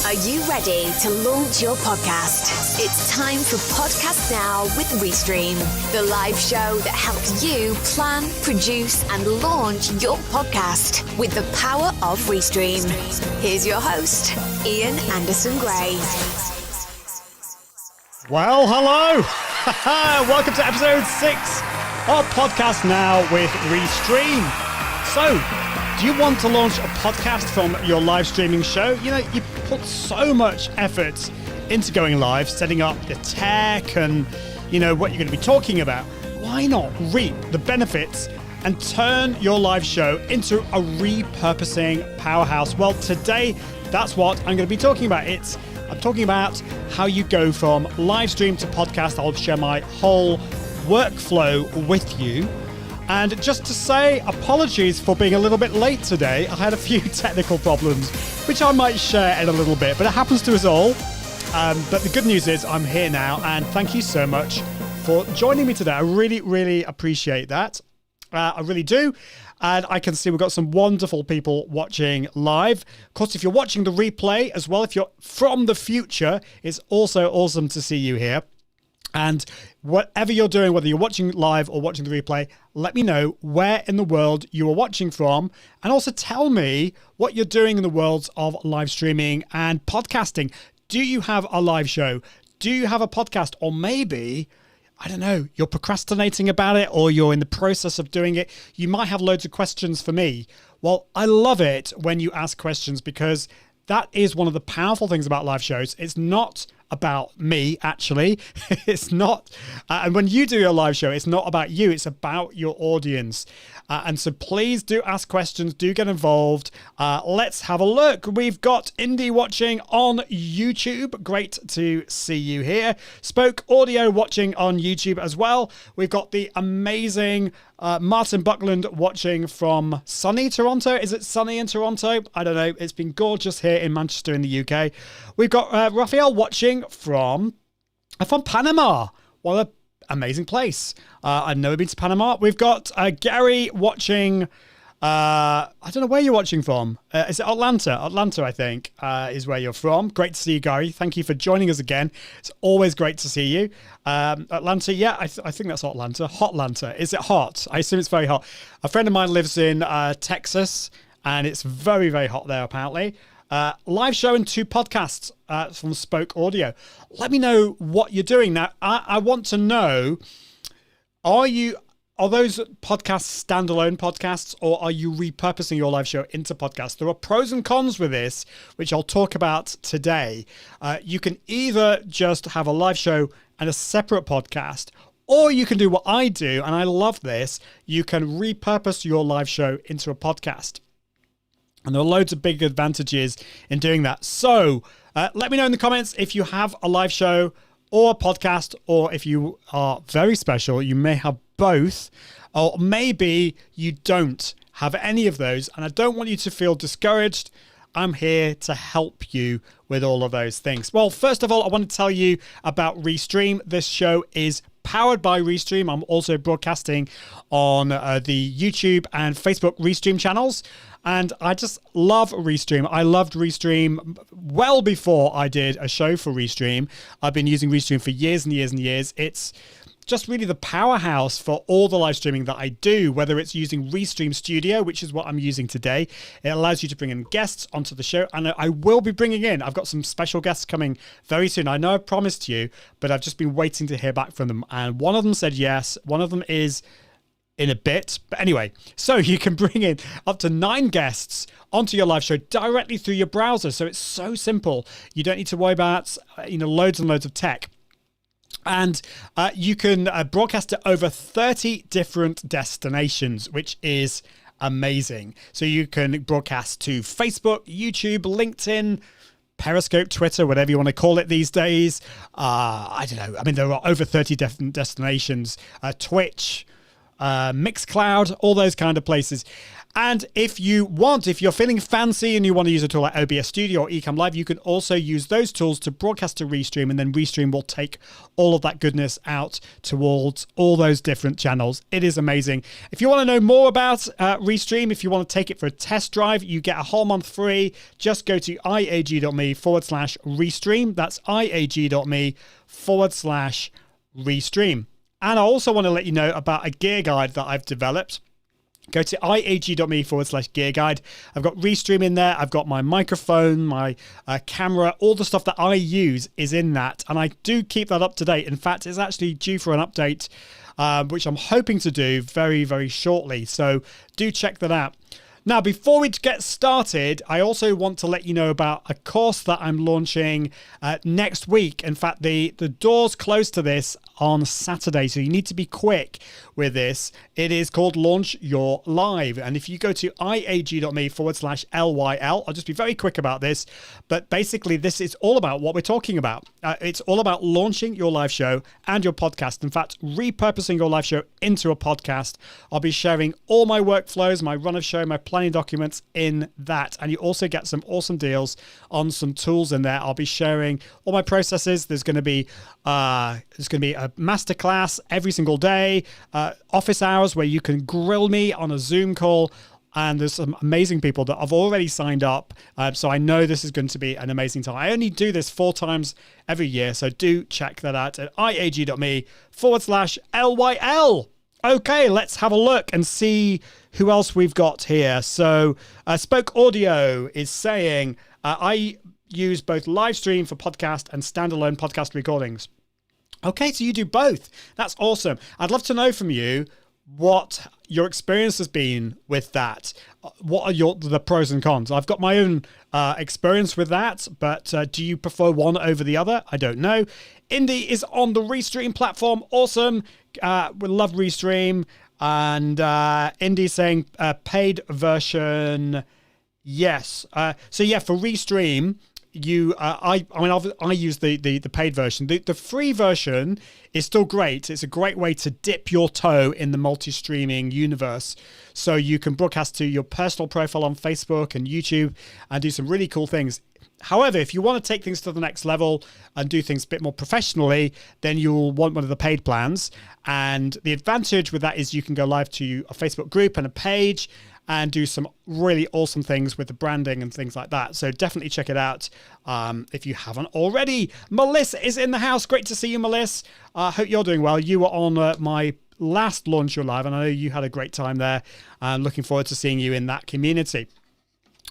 Are you ready to launch your podcast? It's time for Podcast Now with Restream, the live show that helps you plan, produce, and launch your podcast with the power of Restream. Here's your host, Ian Anderson Gray. Well, hello. Welcome to episode 6 of Podcast Now with Restream. So, do you want to launch a podcast from your live streaming show? You know, you put so much effort into going live, setting up the tech and, you know, what you're going to be talking about. Why not reap the benefits and turn your live show into a repurposing powerhouse? Well, today, that's what I'm going to be talking about. I'm talking about how you go from live stream to podcast. I'll share my whole workflow with you. And just to say, apologies for being a little bit late today. I had a few technical problems, which I might share in a little bit, but it happens to us all. But the good news is I'm here now, and thank you so much for joining me today. I really, really appreciate that. I really do. And I can see we've got some wonderful people watching live. Of course, if you're watching the replay as well, if you're from the future, it's also awesome to see you here. And whatever you're doing, whether you're watching live or watching the replay, let me know where in the world you are watching from. And also tell me what you're doing in the worlds of live streaming and podcasting. Do you have a live show? Do you have a podcast? Or maybe, I don't know, you're procrastinating about it or you're in the process of doing it. You might have loads of questions for me. Well, I love it when you ask questions because that is one of the powerful things about live shows. It's not about me, actually. It's not. And when you do your live show, it's not about you. It's about your audience. And so please do ask questions. Do get involved. Let's have a look. We've got Indy watching on YouTube. Great to see you here. Spoke Audio watching on YouTube as well. We've got the amazing Martin Buckland watching from sunny Toronto. Is it sunny in Toronto? I don't know. It's been gorgeous here in Manchester in the UK. We've got Raphael watching from Panama. What an amazing place. I've never been to Panama. We've got Gary watching. I don't know where you're watching from. Is it Atlanta? Atlanta, I think, is where you're from. Great to see you, Gary. Thank you for joining us again. It's always great to see you. Atlanta, yeah, I think that's Atlanta. Hotlanta. Is it hot? I assume it's very hot. A friend of mine lives in Texas, and it's very, very hot there, apparently. Live show and 2 podcasts from Spoke Audio. Let me know what you're doing. Now, I want to know, are those podcasts standalone podcasts, or are you repurposing your live show into podcasts? There are pros and cons with this, which I'll talk about today. You can either just have a live show and a separate podcast, or you can do what I do, and I love this. You can repurpose your live show into a podcast. And there are loads of big advantages in doing that. So let me know in the comments if you have a live show or a podcast, or if you are very special, you may have both, or maybe you don't have any of those. And I don't want you to feel discouraged. I'm here to help you with all of those things. Well, first of all, I want to tell you about Restream. This show is powered by Restream. I'm also broadcasting on the YouTube and Facebook Restream channels. And I just love Restream. I loved Restream well before I did a show for Restream. I've been using Restream for years and years and years. It's just really the powerhouse for all the live streaming that I do, whether it's using Restream Studio, which is what I'm using today. It allows you to bring in guests onto the show, and I will be bringing in, I've got some special guests coming very soon. I know I promised you, but I've just been waiting to hear back from them, and one of them said yes. One of them is in a bit. But anyway, so you can bring in up to 9 guests onto your live show directly through your browser. So it's so simple. You don't need to worry about, loads and loads of tech. And you can broadcast to over 30 different destinations, which is amazing. So you can broadcast to Facebook, YouTube, LinkedIn, Periscope, Twitter, whatever you want to call it these days. I don't know. I mean, there are over 30 different destinations. Twitch, Mixcloud, all those kind of places. And if you're feeling fancy and you want to use a tool like OBS Studio or Ecamm Live, you can also use those tools to broadcast to Restream, and then Restream will take all of that goodness out towards all those different channels. It is amazing. If you want to know more about Restream, if you want to take it for a test drive, you get a whole month free. Just go to iag.me/Restream. That's iag.me/Restream. And I also want to let you know about a gear guide that I've developed. Go to iag.me/gear guide. I've got Restream in there. I've got my microphone, my camera, all the stuff that I use is in that. And I do keep that up to date. In fact, it's actually due for an update, which I'm hoping to do very, very shortly. So do check that out. Now, before we get started, I also want to let you know about a course that I'm launching next week. In fact, the doors close to this on Saturday, so you need to be quick with this. It is called Launch Your Live. And if you go to iag.me/LYL, I'll just be very quick about this. But basically, this is all about what we're talking about. It's all about launching your live show and your podcast. In fact, repurposing your live show into a podcast. I'll be sharing all my workflows, my run of show, my planning documents in that. And you also get some awesome deals on some tools in there. I'll be sharing all my processes. There's going to be a masterclass every single day, office hours where you can grill me on a Zoom call. And there's some amazing people that have already signed up. So I know this is going to be an amazing time. I only do this 4 times every year. So do check that out at iag.me/LYL. Okay, let's have a look and see who else we've got here. So Spoke Audio is saying, I use both Livestream for podcast and standalone podcast recordings. Okay, so you do both. That's awesome. I'd love to know from you what your experience has been with that. What are the pros and cons? I've got my own experience with that, but do you prefer one over the other? I don't know. Indy is on the Restream platform. Awesome. We love Restream. And Indy's saying paid version, yes. So yeah, for Restream, I use the paid version. The free version is still great. It's a great way to dip your toe in the multi-streaming universe. So you can broadcast to your personal profile on Facebook and YouTube and do some really cool things. However, if you want to take things to the next level and do things a bit more professionally, then you'll want one of the paid plans. And the advantage with that is you can go live to a Facebook group and a page and do some really awesome things with the branding and things like that. So definitely check it out if you haven't already. Melissa is in the house. Great to see you, Melissa. I hope you're doing well. You were on my last Launch Your Live, and I know you had a great time there. I'm looking forward to seeing you in that community.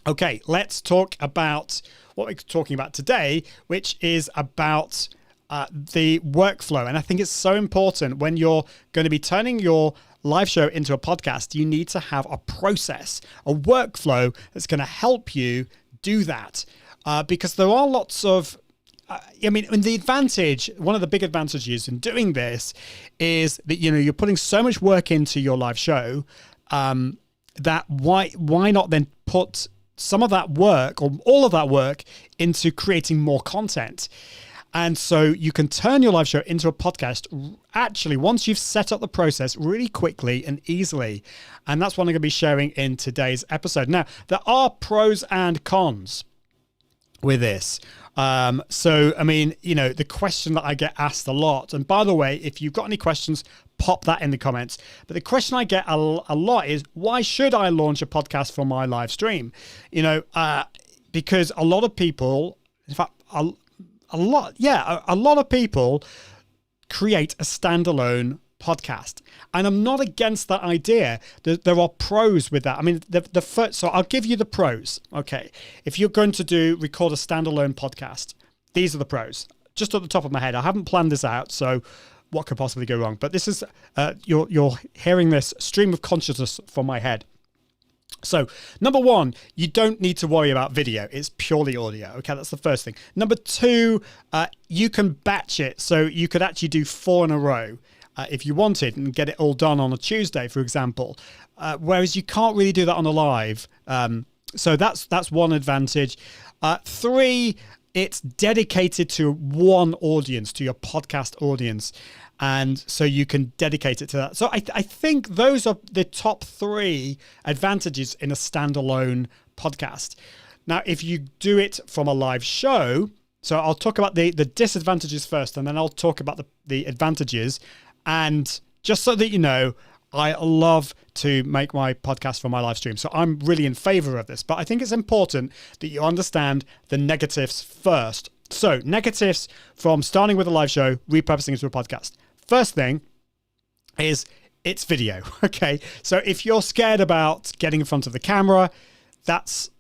Okay, let's talk about what we're talking about today, which is about the workflow. And I think it's so important when you're going to be turning your live show into a podcast, you need to have a process, a workflow that's going to help you do that. Because there are lots of, and the advantage, one of the big advantages in doing this is that, you're putting so much work into your live show that why not then put some of that work or all of that work into creating more content. And so you can turn your live show into a podcast actually once you've set up the process really quickly and easily. And that's what I'm going to be sharing in today's episode. Now, there are pros and cons with this. The question that I get asked a lot, and by the way, if you've got any questions, pop that in the comments. But the question I get a lot is, why should I launch a podcast for my live stream? Because a lot of people, in fact, a lot of people create a standalone podcast. And I'm not against that idea. There are pros with that. So I'll give you the pros. Okay. If you're going to record a standalone podcast, these are the pros. Just at the top of my head. I haven't planned this out, so what could possibly go wrong? But this is, you're hearing this stream of consciousness from my head. So, number one, you don't need to worry about video. It's purely audio. Okay, that's the first thing. Number two, you can batch it. So you could actually do 4 in a row if you wanted and get it all done on a Tuesday, for example. Whereas you can't really do that on a live. So that's one advantage. 3, it's dedicated to one audience, to your podcast audience. And so you can dedicate it to that. So I think those are the top 3 advantages in a standalone podcast. Now, if you do it from a live show, so I'll talk about the disadvantages first, and then I'll talk about the advantages. And just so that you know, I love to make my podcast for my live stream. So I'm really in favor of this, but I think it's important that you understand the negatives first. So negatives from starting with a live show, repurposing into a podcast. First thing is it's video. Okay. So if you're scared about getting in front of the camera, that's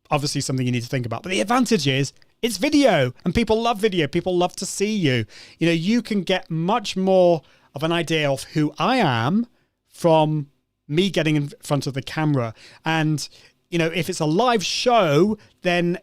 obviously something you need to think about. But the advantage is it's video, and people love video. People love to see you. You know, you can get much more of an idea of who I am from me getting in front of the camera. And, you know, if it's a live show, then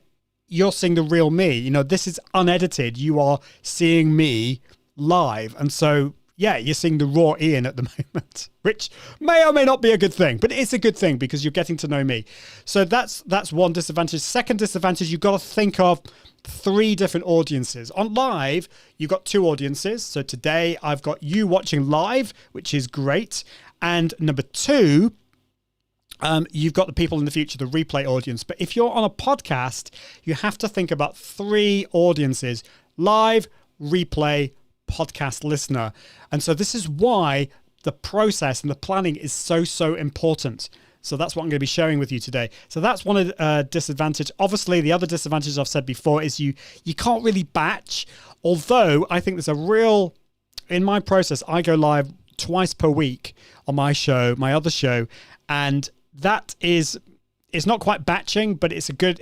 you're seeing the real me. You know, this is unedited. You are seeing me live. And so, yeah, you're seeing the raw Ian at the moment, which may or may not be a good thing, but it's a good thing because you're getting to know me. So that's one disadvantage. Second disadvantage, you've got to think of 3 different audiences. On live, you've got 2 audiences. So today I've got you watching live, which is great. And number 2, you've got the people in the future, the replay audience. But if you're on a podcast, you have to think about 3 audiences: live, replay, podcast listener. And so this is why the process and the planning is so important. So that's what I'm going to be sharing with you today. So that's one disadvantage. Obviously, the other disadvantage I've said before is you can't really batch. Although I think there's a real, in my process, I go live twice per week on my show, my other show, and that is, it's not quite batching, but it's a good,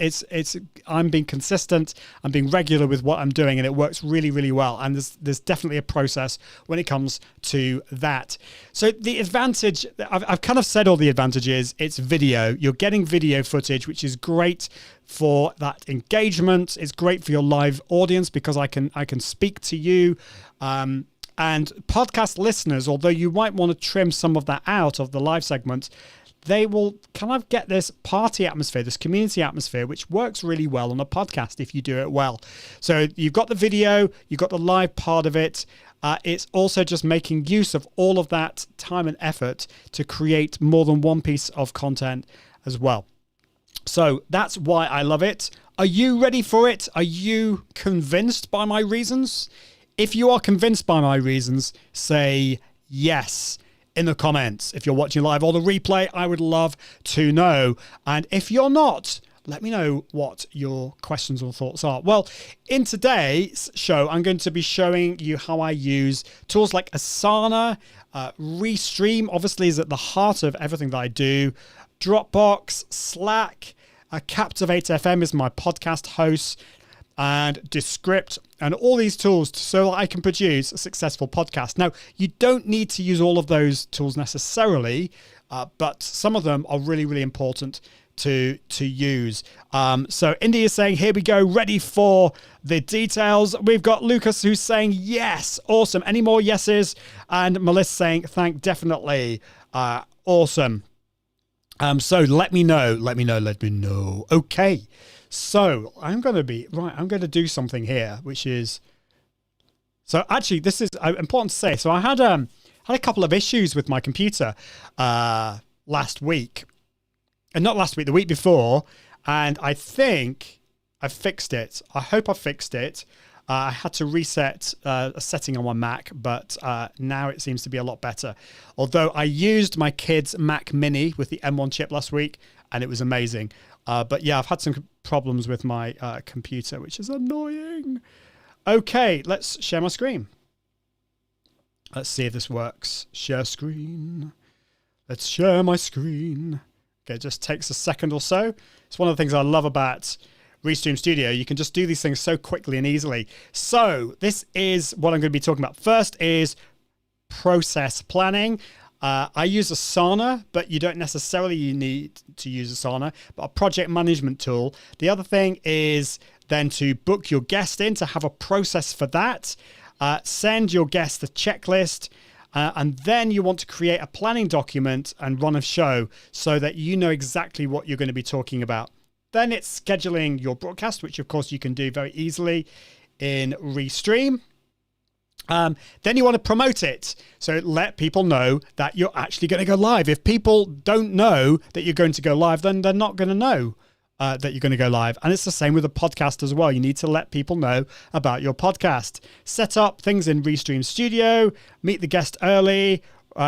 I'm being consistent, I'm being regular with what I'm doing, and it works really, really well. And there's definitely a process when it comes to that. So the advantage, I've kind of said all the advantages. It's video. You're getting video footage, which is great for that engagement. It's great for your live audience because I can speak to you. And podcast listeners, although you might want to trim some of that out of the live segment, they will kind of get this party atmosphere, this community atmosphere, which works really well on a podcast if you do it well. So you've got the video, you've got the live part of it. It's also just making use of all of that time and effort to create more than one piece of content as well. So that's why I love it. Are you ready for it? Are you convinced by my reasons? If you are convinced by my reasons, say yes in the comments. If you're watching live or the replay, I would love to know. And if you're not, let me know what your questions or thoughts are. Well, in today's show, I'm going to be showing you how I use tools like Asana. Restream obviously is at the heart of everything that I do. Dropbox, Slack, Captivate FM is my podcast host, and Descript, and all these tools so that I can produce a successful podcast. Now, you don't need to use all of those tools necessarily, but some of them are really, really important to use. So Indy is saying, here we go, ready for the details. We've got Lucas who's saying, yes, awesome. Any more yeses? And Melissa saying, definitely. Awesome. So let me know. Okay. So I'm going to do something here, which is, so actually this is important to say. So I had a couple of issues with my computer last week, and not last week, the week before. And I think I fixed it. I hope I fixed it. I had to reset a setting on my Mac, but now it seems to be a lot better. Although I used my kid's Mac Mini with the M1 chip last week, and it was amazing. But yeah, I've had some problems with my computer, which is annoying. Okay, let's share my screen. Let's see if this works. Share screen. Let's share my screen. Okay, it just takes a second or so. It's one of the things I love about Restream Studio. You can just do these things so quickly and easily. So this is what I'm going to be talking about. First is process planning. I use Asana, but you don't necessarily need to use Asana, but a project management tool. The other thing is then to book your guest in, to have a process for that. Send your guest the checklist, and then you want to create a planning document and run a show so that you know exactly what you're going to be talking about. Then it's scheduling your broadcast, which of course you can do very easily in Restream. Then you want to promote it. So let people know that you're actually going to go live. If people don't know that you're going to go live, then they're not going to know that you're going to go live. And it's the same with a podcast as well. You need to let people know about your podcast. Set up things in Restream Studio, meet the guest early,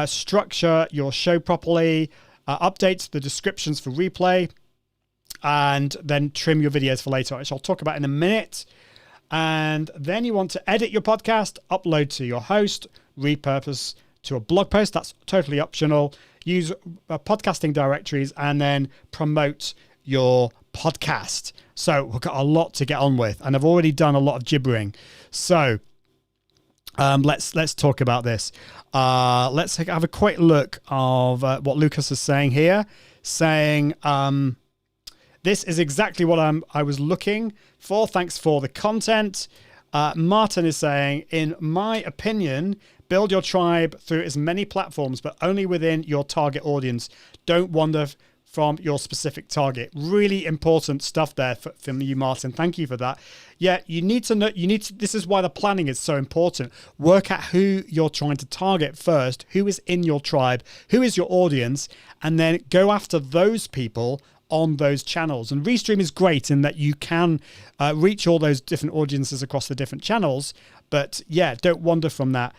structure your show properly, update the descriptions for replay, and then trim your videos for later, which I'll talk about in a minute. And then you want to edit your podcast, upload to your host, repurpose to a blog post. That's totally optional. Use podcasting directories and then promote your podcast. So we've got a lot to get on with, and I've already done a lot of gibbering. So let's talk about this. Let's have a quick look of what Lucas is saying here. Saying this is exactly what I was looking for. Thanks for the content. Martin is saying, in my opinion, build your tribe through as many platforms, but only within your target audience. Don't wander from your specific target. Really important stuff there from you, Martin. Thank you for that. Yeah, you need to know, this is why the planning is so important. Work out who you're trying to target first, who is in your tribe, who is your audience, and then go after those people on those channels. And Restream is great in that you can reach all those different audiences across the different channels. But yeah, don't wander from that.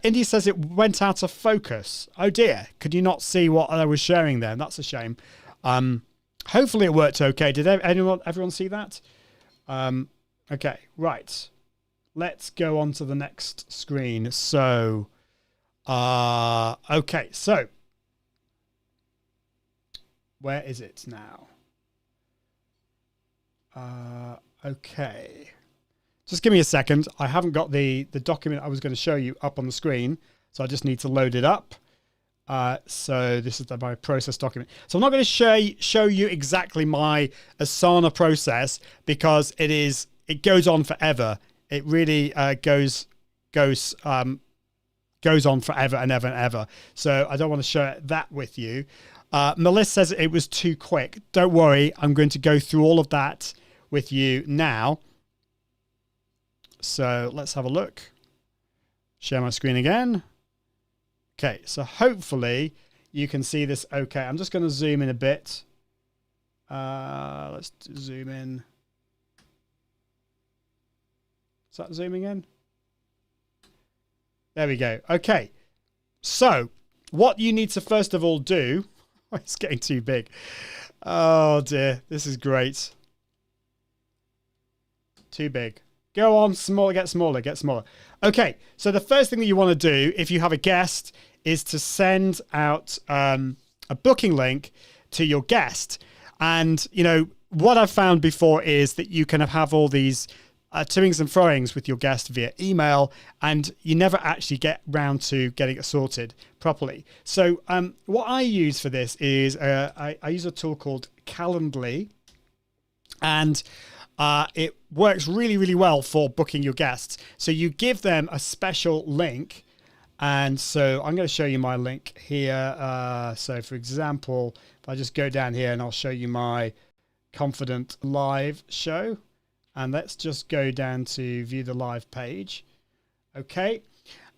Indy says it went out of focus. Oh dear. Could you not see what I was sharing there? That's a shame. Hopefully it worked okay. Did everyone see that? Okay, right. Let's go on to the next screen. So, okay, so where is it now? Okay. Just give me a second. I haven't got the document I was going to show you up on the screen, so I just need to load it up. So this is my process document. So I'm not going to show you exactly my Asana process because it goes on forever. It really goes on forever and ever and ever. So I don't want to share that with you. Melissa says it was too quick. Don't worry, I'm going to go through all of that with you now. So let's have a look. Share my screen again. Okay, so hopefully you can see this okay. I'm just going to zoom in a bit. Let's zoom in. Is that zooming in? There we go. Okay, so what you need to first of all do... It's getting too big. Oh dear, this is great. Too big. Go on, smaller, get smaller, get smaller. Okay, so the first thing that you want to do if you have a guest is to send out a booking link to your guest. And, you know, what I've found before is that you can have all these toings and froings with your guest via email, and you never actually get round to getting it sorted properly. So what I use for this is I use a tool called Calendly, and it works really, really well for booking your guests. So you give them a special link. And so I'm going to show you my link here. So for example, if I just go down here and I'll show you my Confident Live show. And let's just go down to view the live page. Okay.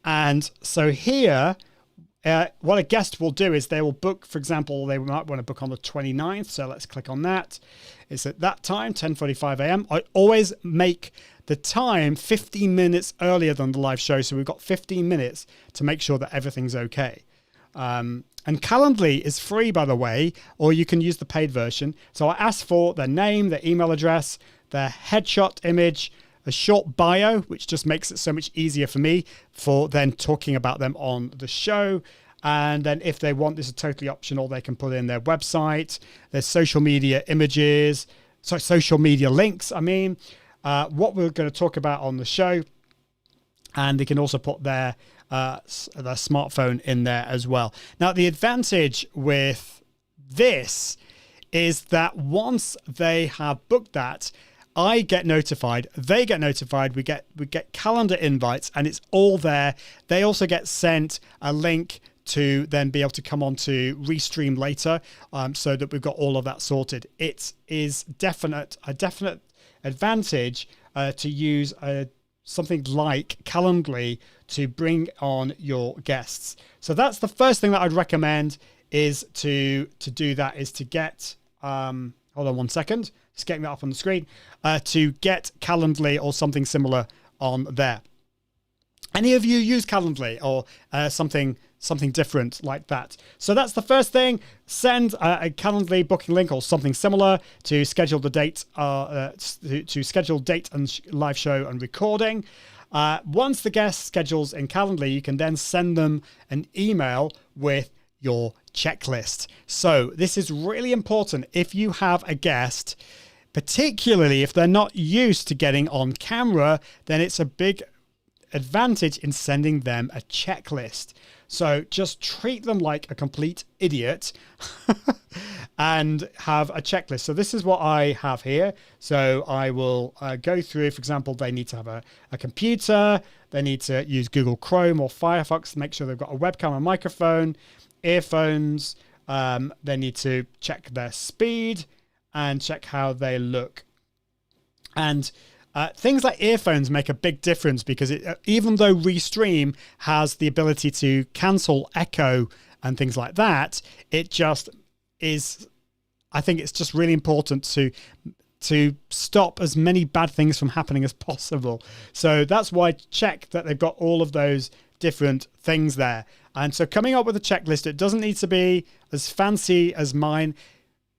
And so here, what a guest will do is they will book, for example, they might want to book on the 29th. So let's click on that. It's at that time, 10:45 a.m. I always make the time 15 minutes earlier than the live show. So we've got 15 minutes to make sure that everything's okay. And Calendly is free, by the way, or you can use the paid version. So I ask for their name, their email address, their headshot image, a short bio, which just makes it so much easier for me for then talking about them on the show. And then if they want, this is totally optional, they can put in their website, their social media images, social media links, what we're going to talk about on the show. And they can also put their smartphone in there as well. Now, the advantage with this is that once they have booked that, I get notified, they get notified, we get calendar invites, and it's all there. They also get sent a link to then be able to come on to Restream later, so that we've got all of that sorted. It is a definite advantage to use a something like Calendly to bring on your guests. So that's the first thing that I'd recommend, is to do that, is to get, hold on one second, just getting that up on the screen, to get Calendly or something similar on there. Any of you use Calendly or something different like that? So that's the first thing. Send a Calendly booking link or something similar to schedule the date, to schedule date and live show and recording. Once the guest schedules in Calendly, you can then send them an email with your checklist. So this is really important if you have a guest, particularly if they're not used to getting on camera, then it's a big advantage in sending them a checklist. So just treat them like a complete idiot and have a checklist. So this is what I have here. So I will go through, for example, they need to have a computer, they need to use Google Chrome or Firefox to make sure they've got a webcam and microphone, earphones, they need to check their speed and check how they look. And things like earphones make a big difference because even though Restream has the ability to cancel echo and things like that, it just is, I think it's just really important to stop as many bad things from happening as possible. So that's why check that they've got all of those different things there. And so coming up with a checklist, it doesn't need to be as fancy as mine.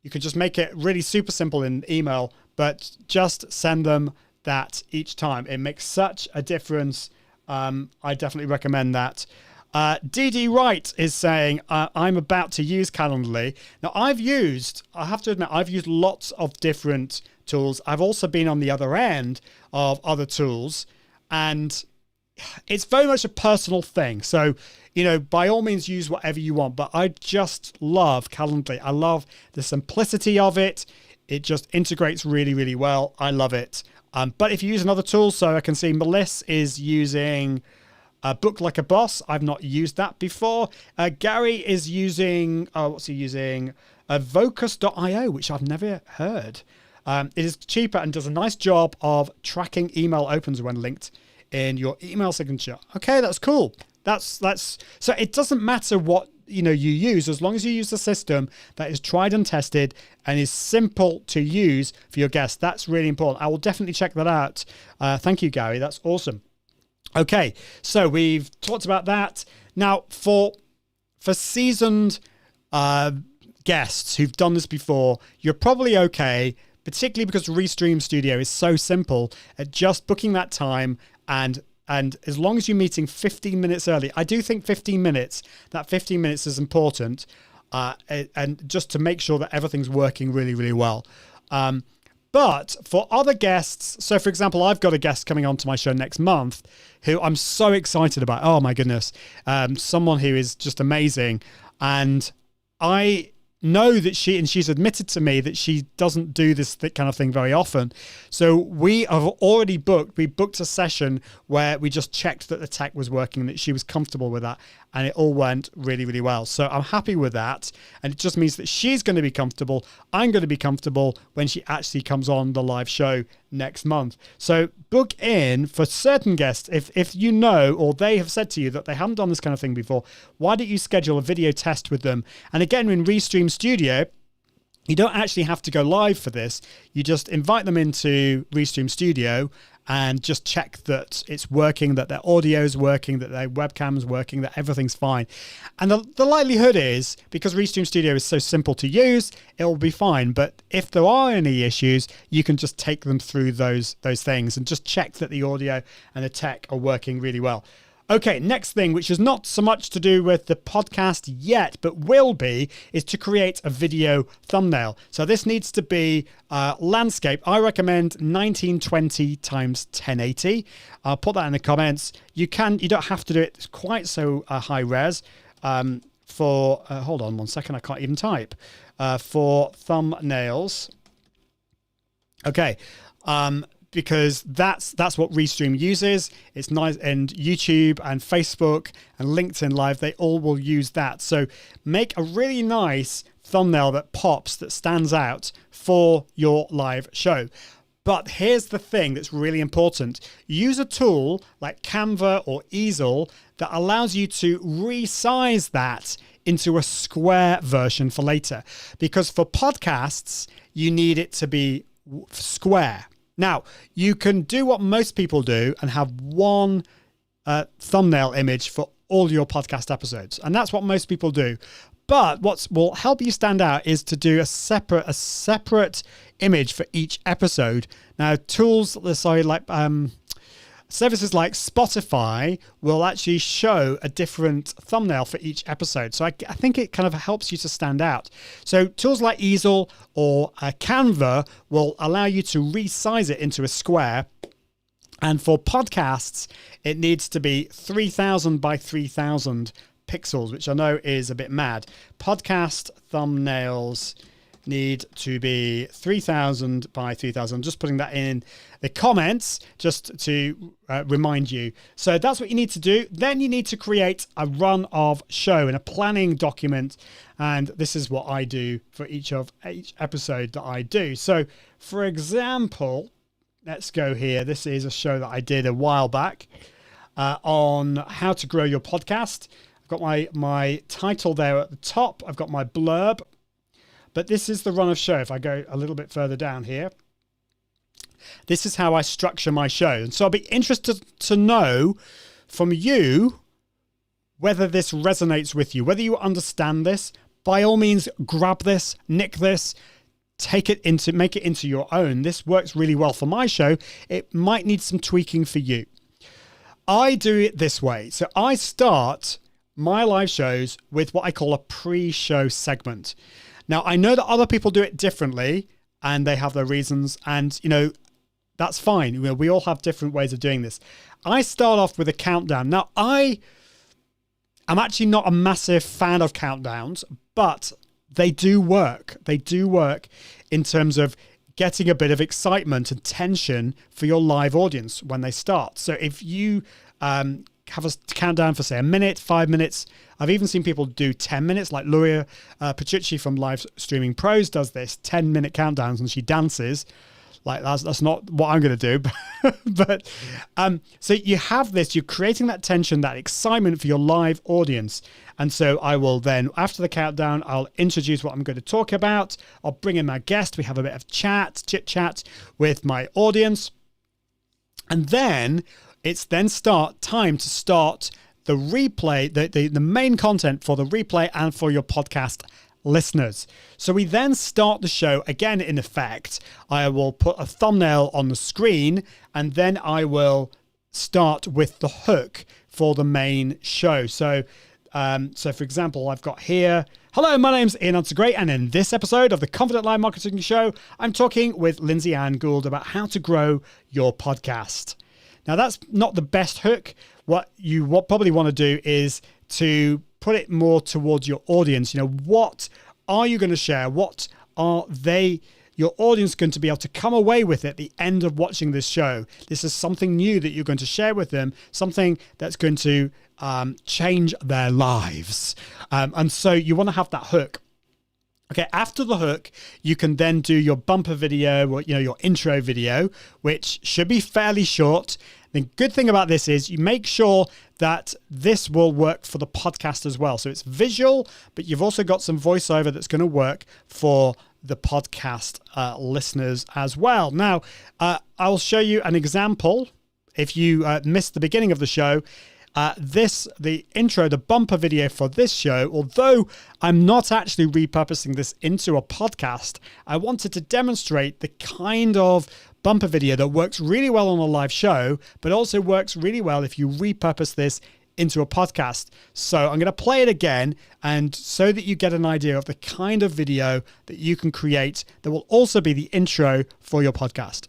You can just make it really super simple in email, but just send them that each time. It makes such a difference. I definitely recommend that. DD Wright is saying, I'm about to use Calendly. Now I have to admit, I've used lots of different tools. I've also been on the other end of other tools, and it's very much a personal thing. So, by all means use whatever you want, but I just love Calendly. I love the simplicity of it. It just integrates really, really well. I love it. But if you use another tool, so I can see Melissa is using Book Like a Boss. I've not used that before. Gary is using, what's he using? Vocus.io, which I've never heard. It is cheaper and does a nice job of tracking email opens when linked in your email signature. Okay, that's cool. That's so it doesn't matter what you use, as long as you use a system that is tried and tested and is simple to use for your guests. That's really important. I will definitely check that out. Thank you, Gary. That's awesome. Okay, so we've talked about that. Now, for seasoned guests who've done this before, you're probably okay, particularly because Restream Studio is so simple at just booking that time, and as long as you're meeting 15 minutes early. I do think 15 minutes is important, and just to make sure that everything's working really, really well. But for other guests, so for example, I've got a guest coming on to my show next month who I'm so excited about. Oh my goodness. Someone who is just amazing. And I know that she's admitted to me that she doesn't do this kind of thing very often. So we booked a session where we just checked that the tech was working, that she was comfortable with that, and it all went really, really well. So I'm happy with that. And it just means that she's going to be comfortable. I'm going to be comfortable when she actually comes on the live show next month. So book in for certain guests. If you know, or they have said to you that they haven't done this kind of thing before, why don't you schedule a video test with them? And again, in Restream Studio, you don't actually have to go live for this. You just invite them into Restream Studio and just check that it's working, that their audio is working, that their webcam's working, that everything's fine. And the likelihood is, because Restream Studio is so simple to use, it will be fine. But if there are any issues, you can just take them through those things and just check that the audio and the tech are working really well. Okay, next thing, which is not so much to do with the podcast yet, but will be, is to create a video thumbnail. So this needs to be landscape. I recommend 1920 times 1080. I'll put that in the comments. You don't have to do it quite so high res. Hold on one second, I can't even type. For thumbnails. Okay. Because that's what Restream uses. It's nice, and YouTube and Facebook and LinkedIn Live, they all will use that. So make a really nice thumbnail that pops, that stands out for your live show. But here's the thing that's really important. Use a tool like Canva or Easel that allows you to resize that into a square version for later. Because for podcasts, you need it to be square. Now, you can do what most people do and have one thumbnail image for all your podcast episodes. And that's what most people do. But what will help you stand out is to do a separate image for each episode. Now, services like Spotify will actually show a different thumbnail for each episode. So I think it kind of helps you to stand out. So tools like Easel or Canva will allow you to resize it into a square. And for podcasts, it needs to be 3000 by 3000 pixels, which I know is a bit mad. Podcast thumbnails need to be 3000 by 3000. I'm just putting that in the comments just to remind you. So that's what you need to do. Then you need to create a run of show in a planning document. And this is what I do for each episode that I do. So for example, let's go here. This is a show that I did a while back on how to grow your podcast. I've got my title there at the top. I've got my blurb. But this is the run of show. If I go a little bit further down here, this is how I structure my show. And so I'll be interested to know from you whether this resonates with you, whether you understand this. By all means, grab this, nick this, make it into your own. This works really well for my show. It might need some tweaking for you. I do it this way. So I start my live shows with what I call a pre-show segment. Now, I know that other people do it differently and they have their reasons, and, that's fine. We all have different ways of doing this. I start off with a countdown. Now, I'm actually not a massive fan of countdowns, but they do work. They do work in terms of getting a bit of excitement and tension for your live audience when they start. So if you have a countdown for, say, a minute, 5 minutes. I've even seen people do 10 minutes, like Luria Pachucci from Live Streaming Pros does this 10-minute countdowns, and she dances. Like that's not what I'm going to do. But so you have this, you're creating that tension, that excitement for your live audience. And so I will then, after the countdown, I'll introduce what I'm going to talk about. I'll bring in my guest. We have a bit of chit chat with my audience. And then it's then time to start the replay, the main content for the replay and for your podcast listeners. So we then start the show again. In effect, I will put a thumbnail on the screen, and then I will start with the hook for the main show. So for example, I've got here, hello, my name's Ian Hunter-Gray, and in this episode of the Confident Live Marketing Show, I'm talking with Lindsay Ann Gould about how to grow your podcast. Now, that's not the best hook. What you probably want to do is to put it more towards your audience. What are you going to share? What are your audience going to be able to come away with at the end of watching this show? This is something new that you're going to share with them, something that's going to change their lives. And so you want to have that hook. Okay, after the hook, you can then do your bumper video or, your intro video, which should be fairly short. The good thing about this is you make sure that this will work for the podcast as well. So it's visual, but you've also got some voiceover that's going to work for the podcast listeners as well. Now, I'll show you an example. If you missed the beginning of the show, the intro, the bumper video for this show, although I'm not actually repurposing this into a podcast, I wanted to demonstrate the kind of bumper video that works really well on a live show, but also works really well if you repurpose this into a podcast. So I'm going to play it again, and so that you get an idea of the kind of video that you can create that will also be the intro for your podcast.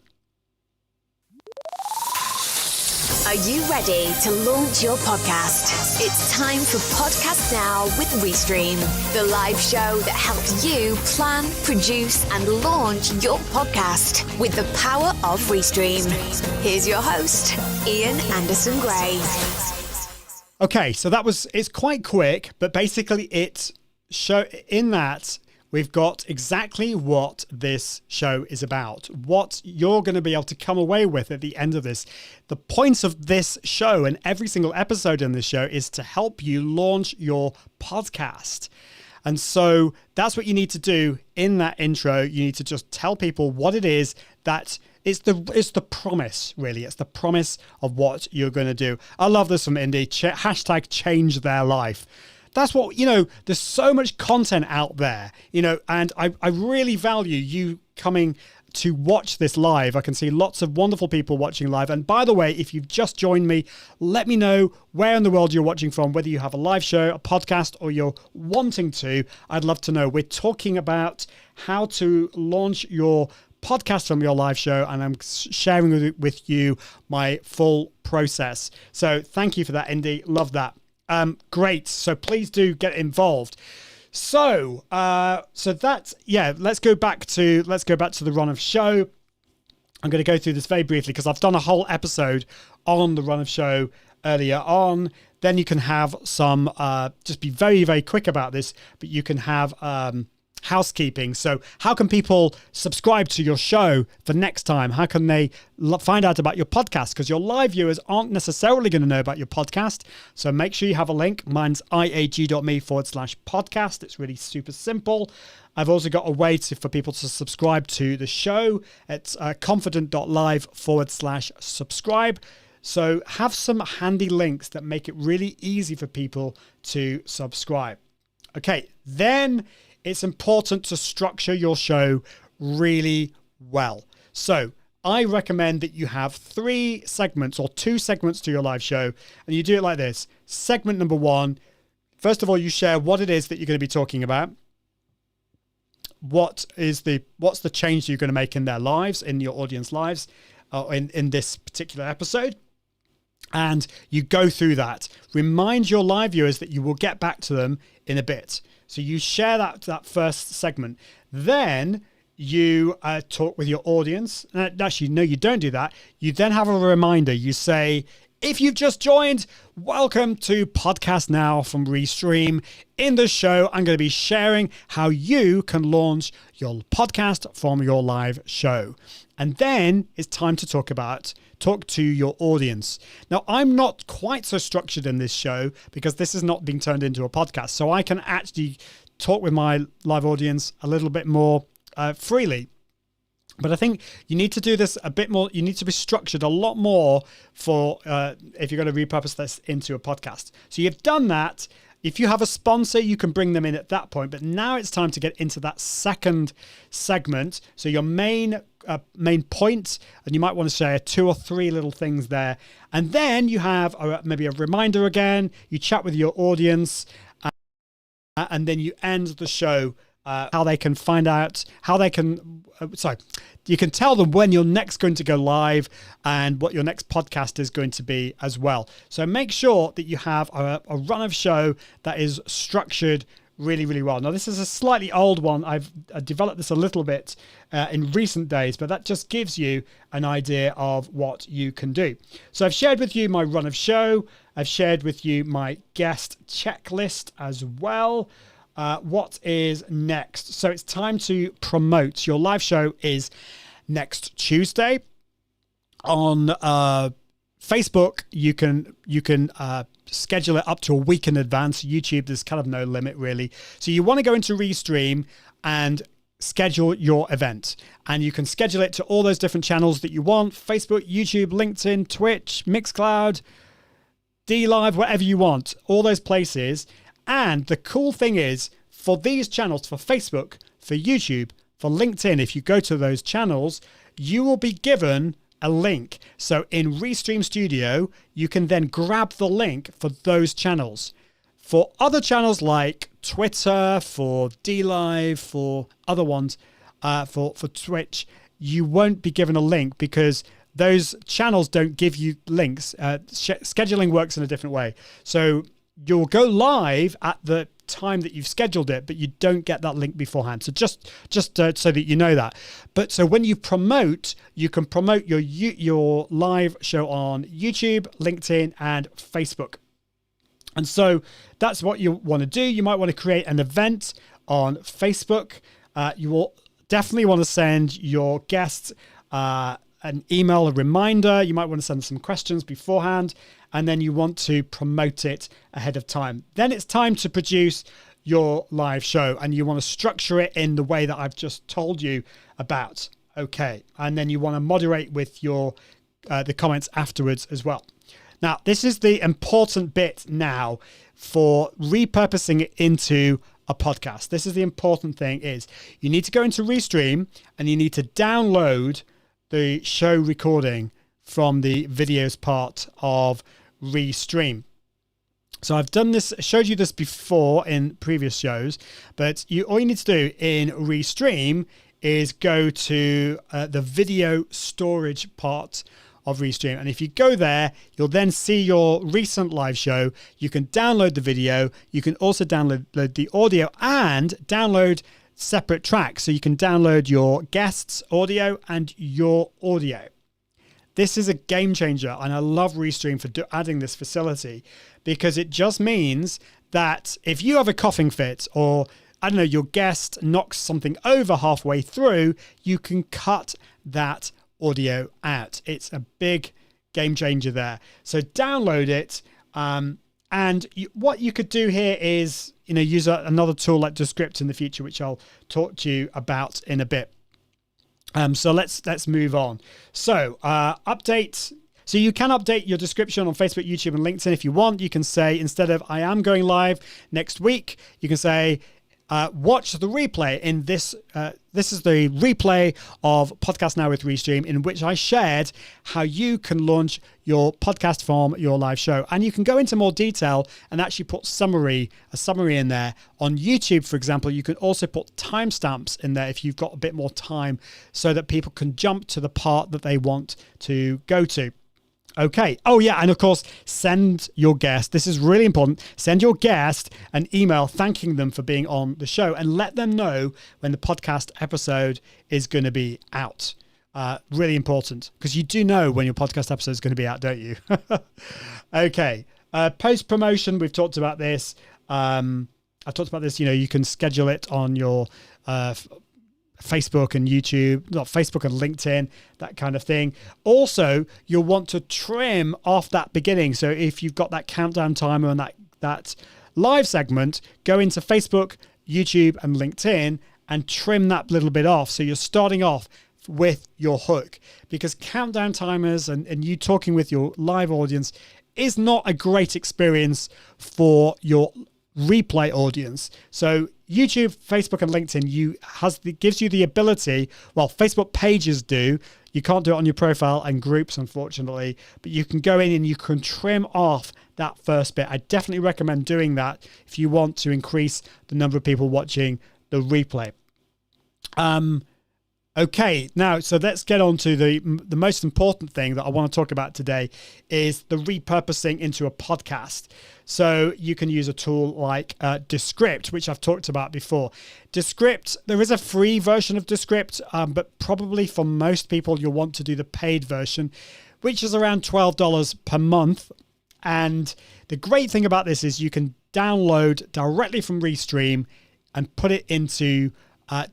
Are you ready to launch your podcast? It's time for Podcast Now with Restream, the live show that helps you plan, produce, and launch your podcast with the power of Restream. Here's your host, Ian Anderson Gray. Okay, so it's quite quick, but basically in that we've got exactly what this show is about, what you're going to be able to come away with at the end of this. The point of this show and every single episode in this show is to help you launch your podcast. And so that's what you need to do in that intro. You need to just tell people what it is that it's the promise, really. It's the promise of what you're going to do. I love this from Indy. Hashtag change their life. That's what, there's so much content out there, and I really value you coming to watch this live. I can see lots of wonderful people watching live. And by the way, if you've just joined me, let me know where in the world you're watching from, whether you have a live show, a podcast, or you're wanting to. I'd love to know. We're talking about how to launch your podcast from your live show, and I'm sharing with you my full process. So thank you for that, Indy. Love that. Great. So please do get involved. So that's, let's go back to the run of show. I'm going to go through this very briefly because I've done a whole episode on the run of show earlier on. Then you can have some, just be very, very quick about this, but you can have, housekeeping. So how can people subscribe to your show for next time? How can they find out about your podcast? Because your live viewers aren't necessarily going to know about your podcast. So make sure you have a link. Mine's iag.me/podcast. It's really super simple. I've also got a way for people to subscribe to the show. It's confident.live/subscribe. So have some handy links that make it really easy for people to subscribe. Okay, then it's important to structure your show really well. So I recommend that you have 3 segments or 2 segments to your live show, and you do it like this. Segment number 1, first of all, you share what it is that you're going to be talking about. What's the change you're going to make in their lives, in your audience lives, in this particular episode. And you go through that. Remind your live viewers that you will get back to them in a bit. So you share that first segment. Then you talk with your audience. Actually, no, you don't do that. You then have a reminder. You say, if you've just joined, welcome to Podcast Now from Restream. In the show, I'm going to be sharing how you can launch your podcast from your live show. And then it's time to talk to your audience. Now, I'm not quite so structured in this show because this is not being turned into a podcast. So I can actually talk with my live audience a little bit more freely. But I think you need to do this a bit more. You need to be structured a lot more for if you're going to repurpose this into a podcast. So you've done that. If you have a sponsor, you can bring them in at that point. But now it's time to get into that second segment. So your main point, and you might want to share 2 or 3 little things there. And then you have maybe a reminder again. You chat with your audience, and then you end the show. How they can find out, you can tell them when you're next going to go live and what your next podcast is going to be as well. So make sure that you have a run of show that is structured really, really well. Now, this is a slightly old one. I've developed this a little bit in recent days, but that just gives you an idea of what you can do. So I've shared with you my run of show. I've shared with you my guest checklist as well. What is next? So it's time to promote. Your live show is next Tuesday on Facebook. You can schedule it up to a week in advance. YouTube, there's kind of no limit really. So you want to go into Restream and schedule your event, and you can schedule it to all those different channels that you want: Facebook, YouTube, LinkedIn, Twitch, Mixcloud, DLive, whatever you want, all those places. And the cool thing is, for these channels, for Facebook, for YouTube, for LinkedIn, if you go to those channels, you will be given a link. So in Restream Studio, you can then grab the link for those channels. For other channels like Twitter, for DLive, for other ones, for Twitch, you won't be given a link because those channels don't give you links. Scheduling works in a different way. So you'll go live at the time that you've scheduled it, but you don't get that link beforehand. So just so that you know that. But so when you promote, you can promote your live show on YouTube, LinkedIn, and Facebook. And so that's what you want to do. You might want to create an event on Facebook. You will definitely want to send your guests an email, a reminder. You might want to send some questions beforehand, and then you want to promote it ahead of time. Then it's time to produce your live show, and you want to structure it in the way that I've just told you about. Okay, and then you want to moderate with your the comments afterwards as well. Now, this is the important bit now for repurposing it into a podcast. This is the important thing, is you need to go into Restream and you need to download the show recording from the videos part of Restream. So I've done this, showed you this before in previous shows, but all you need to do in Restream is go to the video storage part of Restream. And if you go there, you'll then see your recent live show. You can download the video. You can also download the audio and download separate tracks. So you can download your guests' audio and your audio. This is a game changer, and I love Restream for adding this facility, because it just means that if you have a coughing fit, or I don't know, your guest knocks something over halfway through, you can cut that audio out. It's a big game changer there. So download it. What you could do here is, use another tool like Descript in the future, which I'll talk to you about in a bit. So let's move on. So update. So you can update your description on Facebook, YouTube, and LinkedIn if you want. You can say, instead of "I am going live next week," you can say, watch the replay in this. This is the replay of Podcast Now with Restream, in which I shared how you can launch your podcast from your live show. And you can go into more detail and actually put a summary in there. On YouTube, for example, you can also put timestamps in there if you've got a bit more time, so that people can jump to the part that they want to go to. Okay. Oh, yeah. And of course, send your guest. This is really important. Send your guest an email thanking them for being on the show, and let them know when the podcast episode is going to be out. Really important, because you do know when your podcast episode is going to be out, don't you? Okay. Post promotion. We've talked about this. I've talked about this. You can schedule it on your Facebook and YouTube, not Facebook and LinkedIn, that kind of thing. Also, you'll want to trim off that beginning. So if you've got that countdown timer and that live segment, go into Facebook, YouTube, and LinkedIn and trim that little bit off. So you're starting off with your hook, because countdown timers and you talking with your live audience is not a great experience for your replay audience. So YouTube, Facebook, and LinkedIn gives you the ability. Well, Facebook pages do. You can't do it on your profile and groups, unfortunately, but you can go in and you can trim off that first bit. I definitely recommend doing that if you want to increase the number of people watching the replay. Okay, now, so let's get on to the most important thing that I want to talk about today, is the repurposing into a podcast. So you can use a tool like Descript, which I've talked about before. Descript, there is a free version of Descript, but probably for most people, you'll want to do the paid version, which is around $12 per month. And the great thing about this is you can download directly from Restream and put it into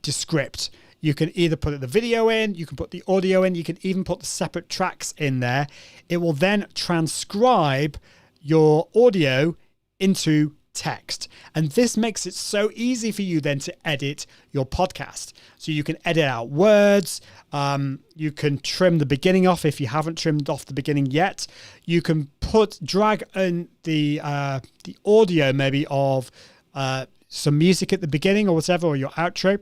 Descript. You can either put the video in, you can put the audio in, you can even put the separate tracks in there. It will then transcribe your audio into text. And this makes it so easy for you then to edit your podcast. So you can edit out words. You can trim the beginning off if you haven't trimmed off the beginning yet. You can drag in the audio maybe of some music at the beginning or whatever, or your outro.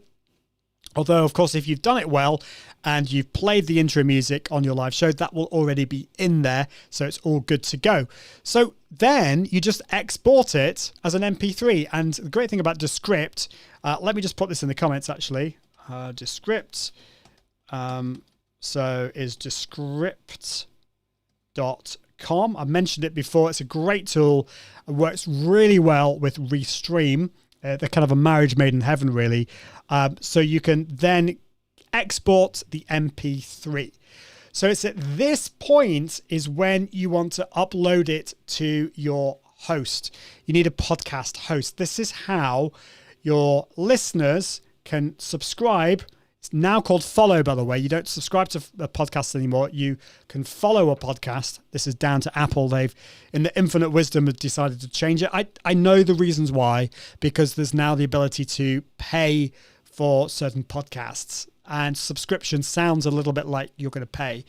Although, of course, if you've done it well and you've played the intro music on your live show, that will already be in there. So it's all good to go. So then you just export it as an MP3. And the great thing about Descript, let me just put this in the comments, actually. Descript. So is Descript.com. I've mentioned it before. It's a great tool. It works really well with Restream. They're kind of a marriage made in heaven, really. So you can then export the MP3. So it's at this point is when you want to upload it to your host. You need a podcast host. This is how your listeners can subscribe. It's now called follow, by the way. You don't subscribe to a podcast anymore. You can follow a podcast. This is down to Apple. They've, in the infinite wisdom, have decided to change it. I know the reasons why, because there's now the ability to pay for certain podcasts, and subscription sounds a little bit like you're going to pay.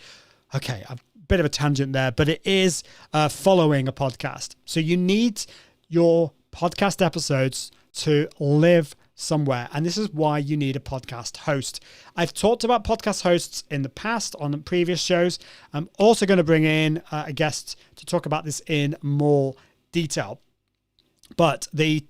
Okay, a bit of a tangent there, but it is following a podcast. So you need your podcast episodes to live somewhere. And this is why you need a podcast host. I've talked about podcast hosts in the past on previous shows. I'm also going to bring in a guest to talk about this in more detail. But the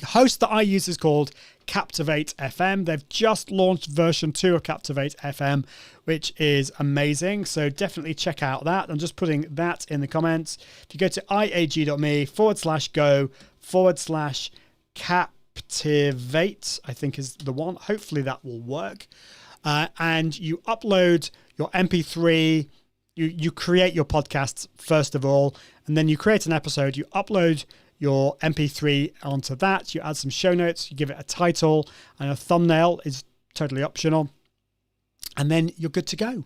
host that I use is called Captivate FM. They've just launched version 2 of Captivate FM, which is amazing. So definitely check out that. I'm just putting that in the comments. If you go to iag.me/go/captivate, I think is the one. Hopefully that will work. And you upload your MP3. You create your podcasts first of all, and then you create an episode. You upload your MP3 onto that. You add some show notes. You give it a title, and a thumbnail is totally optional. And then you're good to go.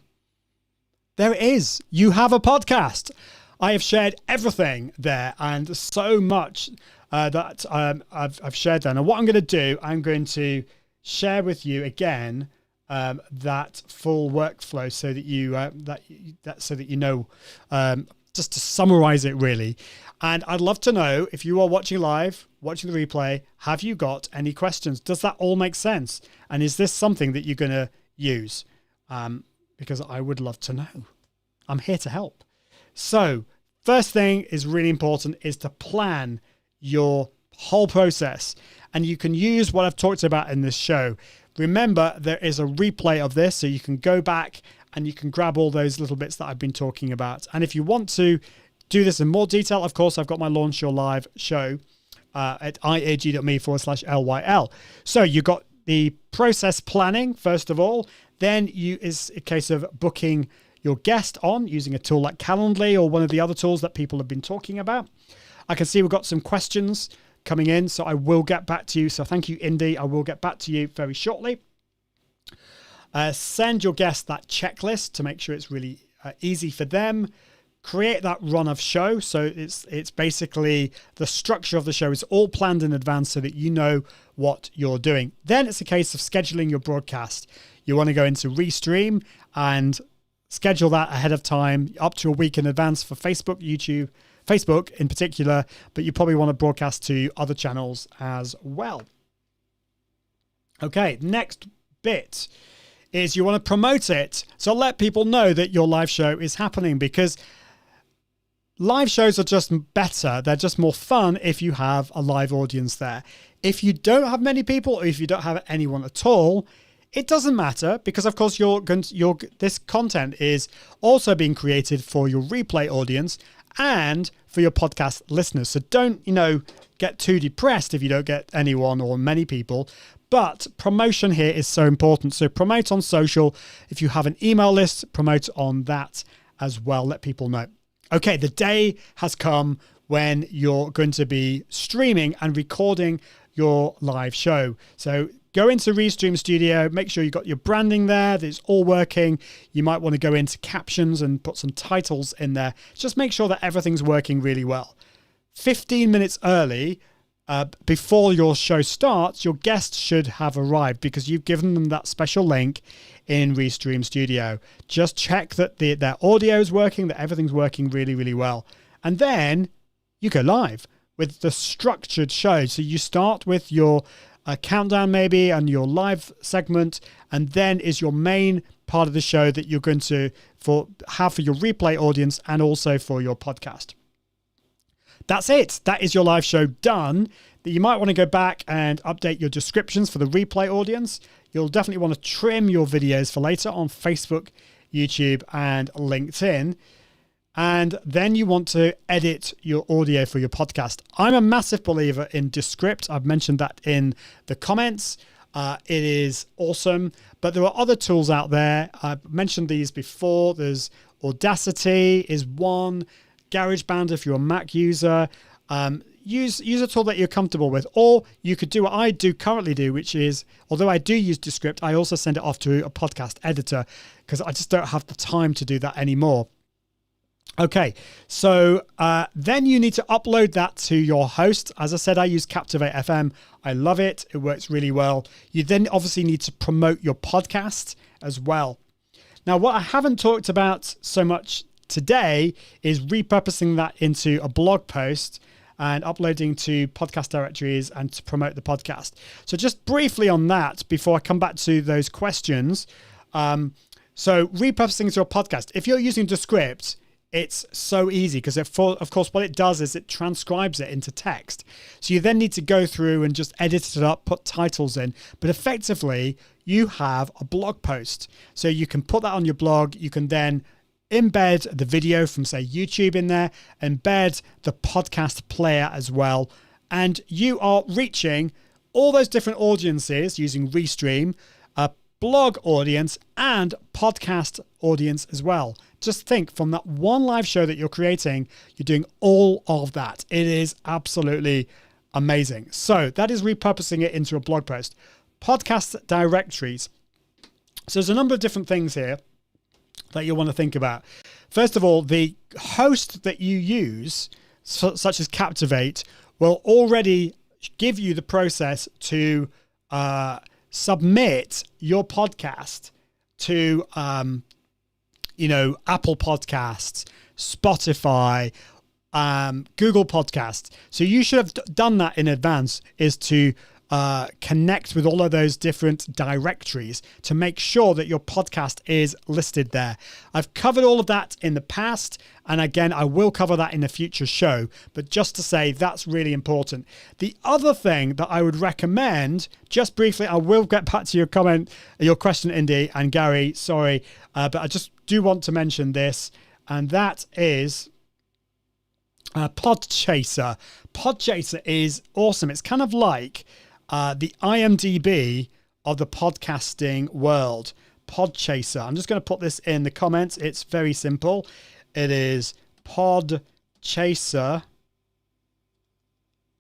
There it is. You have a podcast. I have shared everything there, and so much that I've shared there. Now, what I'm going to do, I'm going to share with you again that full workflow, so that you know, just to summarize it really. And I'd love to know, if you are watching live, watching the replay, have you got any questions? Does that all make sense? And is this something that you're going to use? Because I would love to know. I'm here to help. So first thing is really important, is to plan your whole process. And you can use what I've talked about in this show. Remember, there is a replay of this, so you can go back and you can grab all those little bits that I've been talking about. And if you want to do this in more detail, of course, I've got my Launch Your Live show at iag.me/LYL. So you got the process planning, first of all. Then is a case of booking your guest on using a tool like Calendly or one of the other tools that people have been talking about. I can see we've got some questions coming in, so I will get back to you. So thank you, Indy. I will get back to you very shortly. Send your guest that checklist to make sure it's really easy for them. Create that run of show. So it's basically the structure of the show is all planned in advance so that you know what you're doing. Then it's a case of scheduling your broadcast. You want to go into Restream and schedule that ahead of time, up to a week in advance for Facebook, YouTube, Facebook in particular, but you probably want to broadcast to other channels as well. Okay, next bit is you want to promote it. So let people know that your live show is happening, because live shows are just better. They're just more fun if you have a live audience there. If you don't have many people, or if you don't have anyone at all, it doesn't matter, because of course this content is also being created for your replay audience and for your podcast listeners. So don't, get too depressed if you don't get anyone or many people. But promotion here is so important. So promote on social. If you have an email list, promote on that as well. Let people know. Okay, the day has come when you're going to be streaming and recording your live show. So go into Restream Studio, make sure you've got your branding there, that it's all working. You might want to go into captions and put some titles in there. Just make sure that everything's working really well. 15 minutes early, before your show starts, your guests should have arrived, because you've given them that special link in Restream Studio. Just check that their audio is working, that everything's working really, really well. And then you go live with the structured show. So you start with your countdown maybe and your live segment, and then is your main part of the show that you're going to have for your replay audience and also for your podcast. That's it. That is your live show done. That you might want to go back and update your descriptions for the replay audience. You'll definitely want to trim your videos for later on Facebook, YouTube, and LinkedIn. And then you want to edit your audio for your podcast. I'm a massive believer in Descript. I've mentioned that in the comments. It is awesome. But there are other tools out there. I've mentioned these before. There's Audacity is one. GarageBand if you're a Mac user. use a tool that you're comfortable with, or you could do what I currently do, which is, although I do use Descript, I also send it off to a podcast editor because I just don't have the time to do that anymore. Okay, so then you need to upload that to your host. As I said, I use Captivate FM. I love it. It works really well. You then obviously need to promote your podcast as well. Now, what I haven't talked about so much today is repurposing that into a blog post and uploading to podcast directories and to promote the podcast. So just briefly on that before I come back to those questions. So repurposing to a podcast. If you're using Descript, it's so easy because, of course, what it does is it transcribes it into text. So you then need to go through and just edit it up, put titles in. But effectively, you have a blog post. So you can put that on your blog. You can then embed the video from, say, YouTube in there, embed the podcast player as well. And you are reaching all those different audiences using Restream, a blog audience and podcast audience as well. Just think, from that one live show that you're creating, you're doing all of that. It is absolutely amazing. So that is repurposing it into a blog post. Podcast directories. So there's a number of different things here that you'll want to think about. First of all, the host that you use, such as Captivate, will already give you the process to submit your podcast to Apple Podcasts, Spotify, Google Podcasts. So you should have done that in advance, is to connect with all of those different directories to make sure that your podcast is listed there. I've covered all of that in the past, and again, I will cover that in a future show, but just to say that's really important. The other thing that I would recommend, just briefly, I will get back to your question, Indy and Gary, sorry, but I just do want to mention this, and that is Podchaser. Podchaser is awesome. It's kind of like the IMDb of the podcasting world. Podchaser. I'm just going to put this in the comments. It's very simple. It is Podchaser.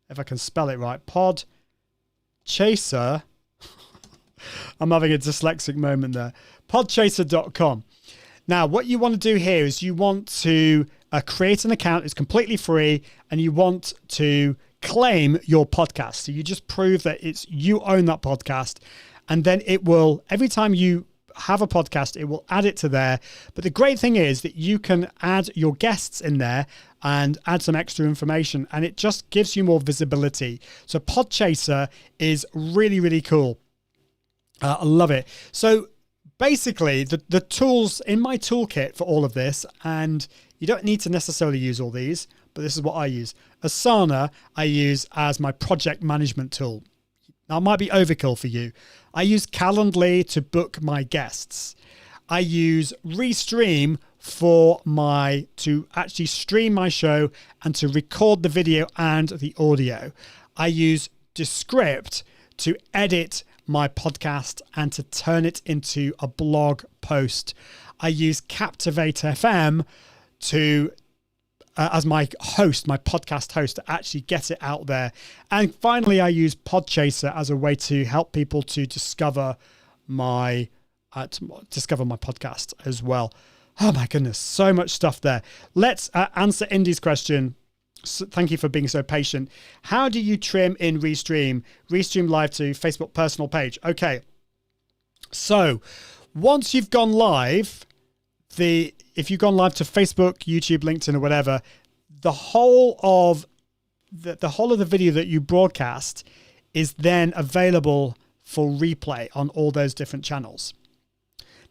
If I can spell it right. Podchaser. I'm having a dyslexic moment there. Podchaser.com. Now, what you want to do here is you want to create an account. It's completely free, and you want to claim your podcast. So you just prove that you own that podcast, and then it will, every time you have a podcast, it will add it to there. But the great thing is that you can add your guests in there and add some extra information, and it just gives you more visibility. So Podchaser is really, really cool. I love it. So basically, the tools in my toolkit for all of this, and you don't need to necessarily use all these, but this is what I use. Asana, I use as my project management tool. Now, it might be overkill for you. I use Calendly to book my guests. I use Restream to actually stream my show and to record the video and the audio. I use Descript to edit my podcast and to turn it into a blog post. I use Captivate FM as my host, my podcast host, to actually get it out there. And finally, I use Podchaser as a way to help people to discover my podcast as well. Oh my goodness, so much stuff there. Let's answer Indy's question. So thank you for being so patient. How do you trim in Restream live to Facebook personal page? Okay, so once you've gone live, if you've gone live to Facebook, YouTube, LinkedIn, or whatever, the whole of the video that you broadcast is then available for replay on all those different channels.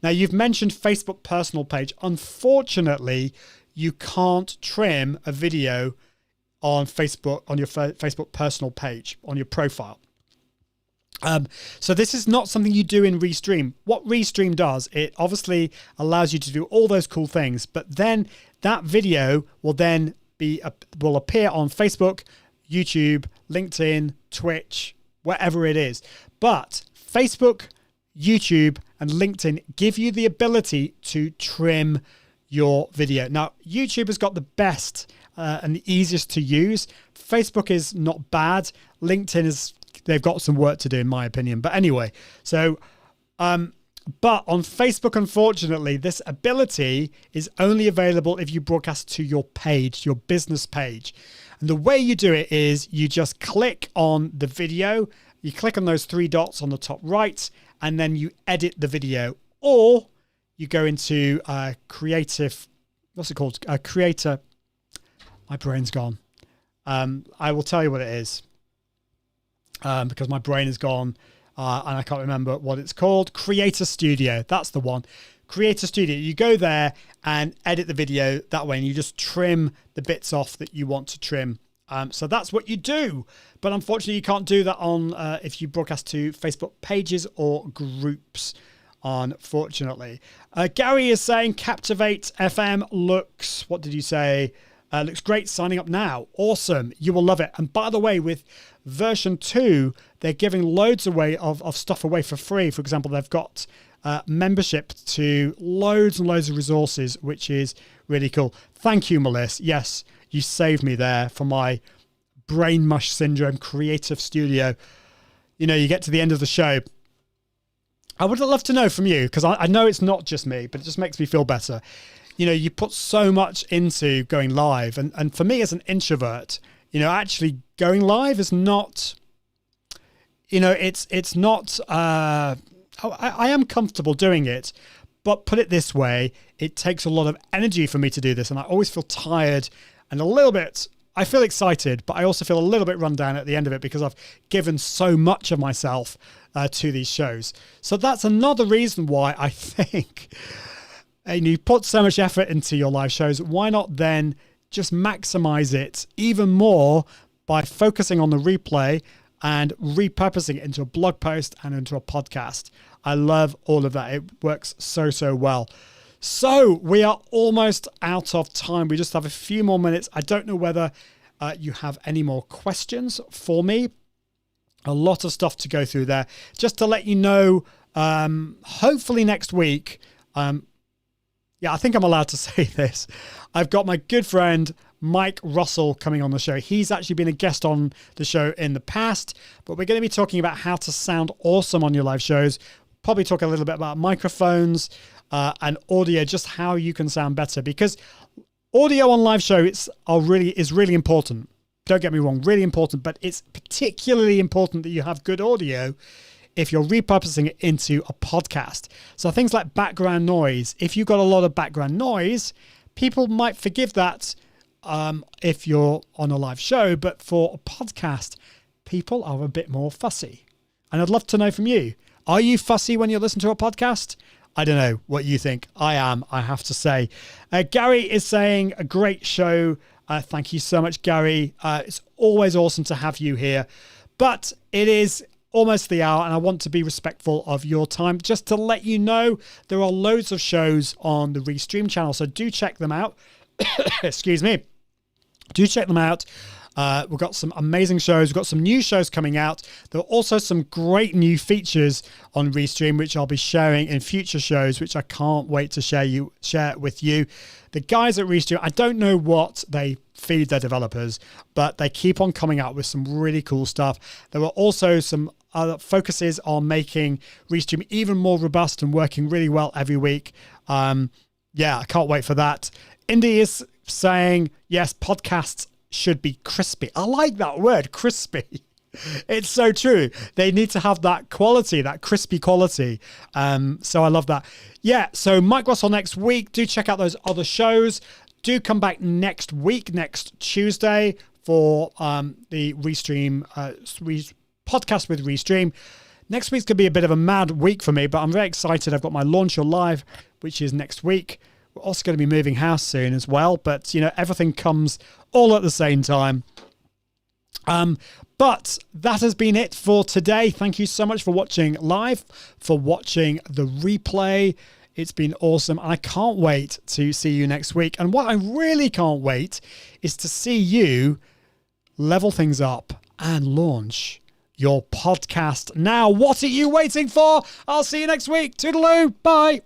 Now, you've mentioned Facebook personal page. Unfortunately, you can't trim a video on Facebook, on your Facebook personal page, on your profile. So this is not something you do in Restream. What Restream does, it obviously allows you to do all those cool things, but then that video will then will appear on Facebook, YouTube, LinkedIn, Twitch, wherever it is. But Facebook, YouTube, and LinkedIn give you the ability to trim your video. Now, YouTube has got the best and the easiest to use. Facebook is not bad. LinkedIn they've got some work to do, in my opinion. But anyway, so, but on Facebook, unfortunately, this ability is only available if you broadcast to your page, your business page. And the way you do it is you just click on the video, you click on those three dots on the top right, and then you edit the video. Or you go into creative, what's it called? Creator. My brain's gone. I will tell you what it is because my brain is gone and I can't remember what it's called. Creator Studio. That's the one. Creator Studio. You go there and edit the video that way, and you just trim the bits off that you want to trim. So that's what you do. But unfortunately, you can't do that on if you broadcast to Facebook pages or groups, unfortunately. Gary is saying Captivate FM looks, what did you say? Looks great. Signing up now. Awesome. You will love it. And by the way, with version 2, they're giving loads away of stuff away for free. For example, they've got membership to loads and loads of resources, which is really cool. Thank you, Melissa. Yes, you saved me there for my brain mush syndrome. Creative Studio. You know, you get to the end of the show. I would love to know from you, because I know it's not just me, but it just makes me feel better. You know, you put so much into going live. And for me as an introvert, you know, actually going live is not, you know, it's not, I am comfortable doing it, but put it this way, it takes a lot of energy for me to do this. And I always feel tired and a little bit, I feel excited, but I also feel a little bit run down at the end of it because I've given so much of myself to these shows. So that's another reason why I think, and you put so much effort into your live shows, why not then just maximize it even more by focusing on the replay and repurposing it into a blog post and into a podcast. I love all of that. It works so, so well. So we are almost out of time. We just have a few more minutes. I don't know whether you have any more questions for me. A lot of stuff to go through there. Just to let you know, hopefully next week, yeah, I think I'm allowed to say this. I've got my good friend, Mike Russell, coming on the show. He's actually been a guest on the show in the past, but we're going to be talking about how to sound awesome on your live shows. Probably talk a little bit about microphones and audio, just how you can sound better, because audio on live show is really important. Don't get me wrong, really important, but it's particularly important that you have good audio if you're repurposing it into a podcast. So things like background noise, if you've got a lot of background noise, people might forgive that if you're on a live show, but for a podcast, people are a bit more fussy. And I'd love to know from you. Are you fussy when you listen to a podcast? I don't know what you think. I am, I have to say. Gary is saying, a great show. Thank you so much, Gary. It's always awesome to have you here. But it is almost the hour, and I want to be respectful of your time. Just to let you know, there are loads of shows on the Restream channel, so do check them out. Excuse me. Do check them out. We've got some amazing shows. We've got some new shows coming out. There are also some great new features on Restream, which I'll be sharing in future shows, which I can't wait to share with you. The guys at Restream, I don't know what they feed their developers, but they keep on coming out with some really cool stuff. There are also some other focuses on making Restream even more robust and working really well every week. Yeah, I can't wait for that. Indy is saying, yes, podcasts should be crispy. I like that word, crispy. It's so true. They need to have that quality, that crispy quality. So I love that. Yeah, so Mike Russell next week. Do check out those other shows. Do come back next week, next Tuesday, for the Restream podcast with Restream. Next week's going to be a bit of a mad week for me, but I'm very excited. I've got my Launch Your Live, which is next week. We're also going to be moving house soon as well, but you know, everything comes all at the same time. But that has been it for today. Thank you so much for watching live, for watching the replay. It's been awesome. I can't wait to see you next week. And what I really can't wait is to see you level things up and launch your podcast now. What are you waiting for? I'll see you next week. Toodaloo. Bye.